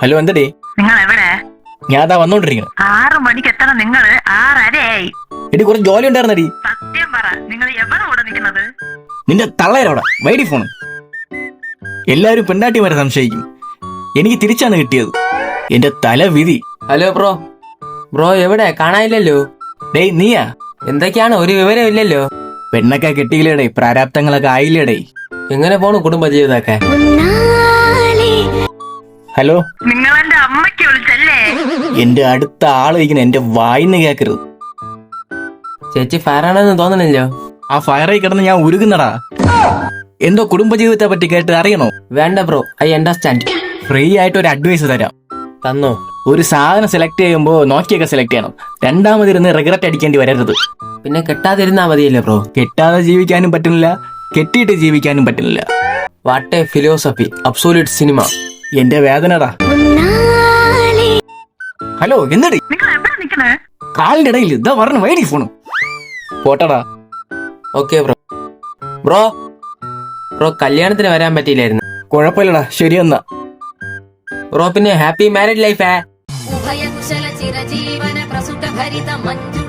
Hello എന്തടേ? നിങ്ങൾ എവിടെ? ഞാൻ അതാ വന്നോണ്ടിരിക്കണം. 6 മണിക്ക് എത്തണം. നിങ്ങള് 6:30 എടി കുറച്ച് ജോലി ഉണ്ടായിരുന്നടി. സത്യം പറ, നിങ്ങൾ എവിടെ കൂടെ നിൽക്കുന്നത്? നിന്റെ തള്ളയരോടെ വൈഡി ഫോണ്. എല്ലാരും പെണ്ണാട്ടിമാരെ സംശയിക്കും. എനിക്ക് തിരിച്ചാണ് കിട്ടിയത്. എന്റെ തല വിധി. Hello bro. ബ്രോ എവിടെ? കാണാനില്ലല്ലോ. ഡേയ് നീയാ? എന്തൊക്കെയാണ്, ഒരു വിവരം ഇല്ലല്ലോ. പെണ്ണൊക്കെ കെട്ടിയില്ലേടേ, പ്രാരാബ്ദങ്ങളൊക്കെ ആയില്ലേടേ. എങ്ങനെ പോണു കുടുംബജീവിതമൊക്കെ? ഹലോ, നിങ്ങൾ എന്റെ അമ്മയ്ക്ക് വിളിച്ചല്ലേ? എന്റെ അടുത്ത ആള് ഇരിക്കുന്ന എന്റെ വായിന്ന് കേക്കരുത്. ചേച്ചി ഫയറാണെന്ന് തോന്നണില്ലോ. ആ ഫയറായി കിടന്ന് ഞാൻ ഉരുകുന്നടാ. എന്തോ കുടുംബജീവിതത്തെ പറ്റി കേട്ട് അറിയണോ? വേണ്ട ബ്രോ, ഐ അണ്ടർസ്റ്റാൻഡ്. ഫ്രീ ആയിട്ട് ഒരു അഡ്വൈസ് തരാം. തന്നോ? ഒരു സാധനം സെലക്ട് ചെയ്യുമ്പോ നോക്കിയൊക്കെ സെലക്ട് ചെയ്യണം. രണ്ടാമതിരുന്ന് റിഗ്രറ്റ് അടിക്കേണ്ടി വരരുത്. പിന്നെ കെട്ടാതിരുന്നാ മതിയല്ലേ ബ്രോ? കെട്ടാതെ ജീവിക്കാനും പറ്റുന്നില്ല, കെട്ടിയിട്ട് ജീവിക്കാനും പറ്റുന്നില്ല. What A philosophy, absolute cinema. എന്റെ വേദനടാ. ഹലോ എന്നടി? നിങ്ങൾ എവിടെ നിൽക്കണേ? കാലിന്റെ ഇടയിൽ ഇതാ പറഞ്ഞു വൈഡി ഫോണും. പോട്ടടാ. Okay bro. ബ്രോ ബ്രോ കല്യാണത്തിന് വരാൻ പറ്റിയില്ലായിരുന്നു. കുഴപ്പമില്ലടാ, ശരിയെന്നാ. ബ്രോ പിന്നെ ഹാപ്പി മാരീഡ് ലൈഫ്. ഉഭയകുശല ചിരജീവന പ്രസുഖ ഭരിത മഞ്ജു